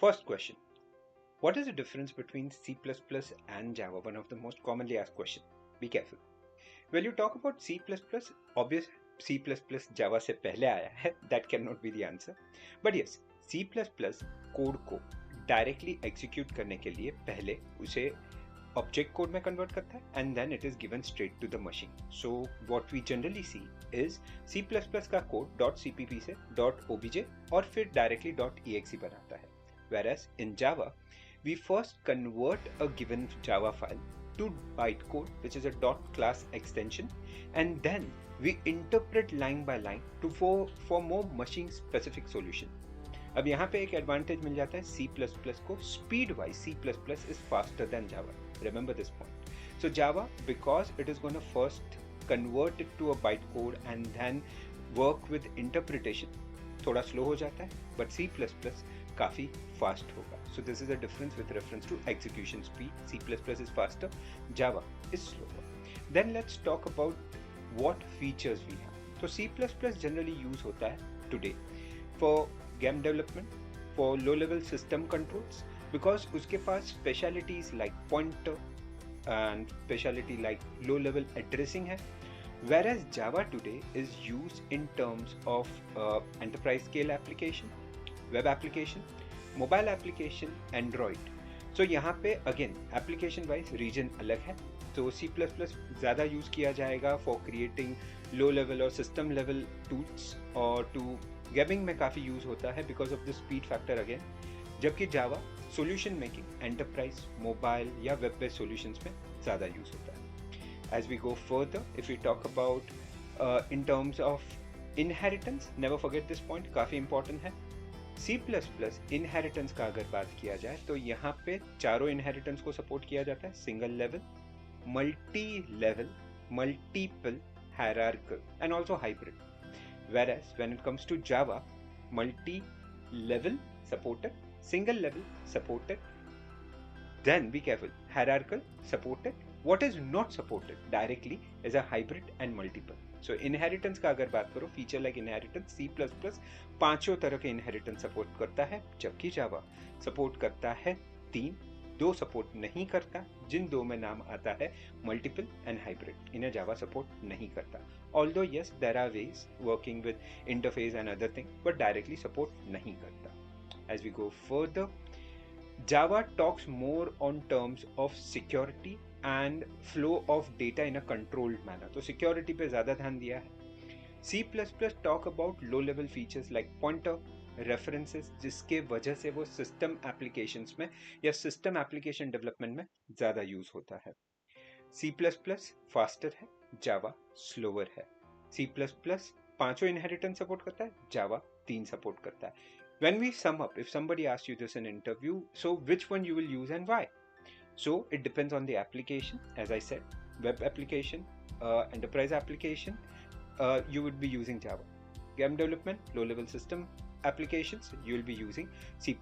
First question. What is the difference between C++ and Java? One of the most commonly asked questions. Be careful. When you talk about C++, obvious C++ Java से पहले आया है. That cannot be the answer. But yes, C++ code को directly execute करने के लिए पहले उसे ऑब्जेक्ट कोड में कन्वर्ट करता है and then it is given straight to the machine. So what we generally see is C++ का कोड .cpp से .obj और फिर डायरेक्टली .exe बनाता है. Whereas in Java, we first convert a given Java file to bytecode, which is a .class extension, and then we interpret line by line for more machine specific solution. अब यहाँ पे एक advantage मिल जाता है C++ को. Speed wise C++ is faster than Java. Remember this point. So Java, because it is going to first convert it to a bytecode and then work with interpretation, थोड़ा slow हो जाता है, but C++ काफी fast होगा. So this is a difference with reference to execution speed. C++ is faster, Java is slower. Then let's talk about what features we have. So C++ generally use होता है today for game development, for low level system controls, because उसके पास specialities like pointer and speciality like low level addressing है. Whereas Java today is used in terms of enterprise scale application, web application, mobile application, Android. So यहाँ पे again application wise region अलग है. तो C++ ज़्यादा use किया जाएगा for creating low level और system level tools, और to gaming में काफ़ी यूज़ होता है because of the speed factor again. जबकि Java solution making, enterprise, mobile या web based solutions में ज़्यादा यूज़ होता है. As we go further, if we talk about in terms of inheritance, never forget this point, काफ़ी important है. C++ inheritance का अगर बात किया जाए तो यहाँ पे चारों inheritance को support किया जाता है. single level, multi level, multiple, hierarchical and also hybrid. Whereas when it comes to Java, multi level supported, single level supported, then be careful, hierarchical supported. What is not supported directly is a hybrid and multiple. So inheritance का अगर बात करो, feature like inheritance, C++ पांचों तरह के inheritance support करता है, जबकि Java support करता है 3, 2 support नहीं करता, जिन 2 में नाम आता है multiple and hybrid. इन्हें Java support नहीं करता. Although yes, there are ways working with interface and other things, but directly support नहीं करता. As we go further, Java talks more on terms of security and flow of data in a controlled manner. तो security पे ज़्यादा ध्यान दिया है. C++ talk about low level features like pointer, references, जिसके वजह से वो system applications में या system application development में ज़्यादा use होता है. C++ faster है, Java slower है. C++ पांचों inheritance support करता है, Java 3 support करता है. When we sum up, if somebody asks you this in an interview, so which one you will use and why? So it depends on the application. As I said, web application, enterprise application, you would be using Java. Game development, low-level system applications, you will be using C++.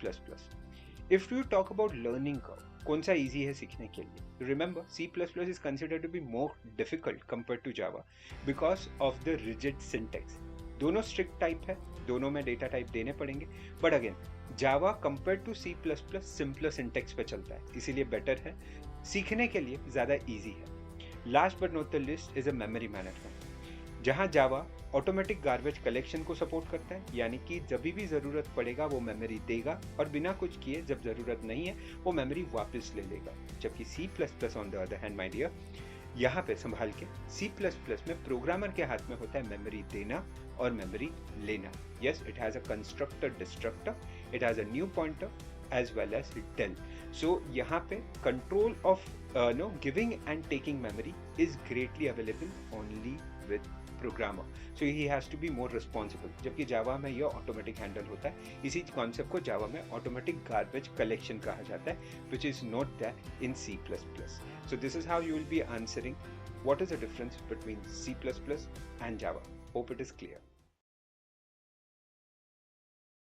If you talk about learning curve, कौन सा easy है सीखने के लिए? Remember, C++ is considered to be more difficult compared to Java because of the rigid syntax. दोनों strict type है, दोनों में data type देने पड़ेंगे, but again Java compared to C++ simpler syntax पे चलता है, इसीलिए better है, सीखने के लिए ज़्यादा easy है. Last but not the least is a memory management, जहाँ Java ऑटोमेटिक गार्बेज कलेक्शन को सपोर्ट करता है, यानी कि जब भी ज़रूरत पड़ेगा वो मेमोरी देगा और बिना कुछ किए जब ज़रूरत नहीं है वो मेमोरी वापस ले लेगा. जबकि C++ on the other hand my dear, यहाँ पे संभाल के C++ में प्रोग्रामर के हाथ में होता है मेमोरी देना और मेमोरी लेना. Yes, it has a constructor destructor, it has a new pointer as well as del. So यहाँ पे control of giving and taking memory is greatly available only with programmer. So he has to be more responsible. जबकि Java में यह automatic handle होता है. इसी concept को Java में automatic garbage collection कहा जाता है, which is not there in C++. So this is how you will be answering what is the difference between C++ and Java. Hope it is clear.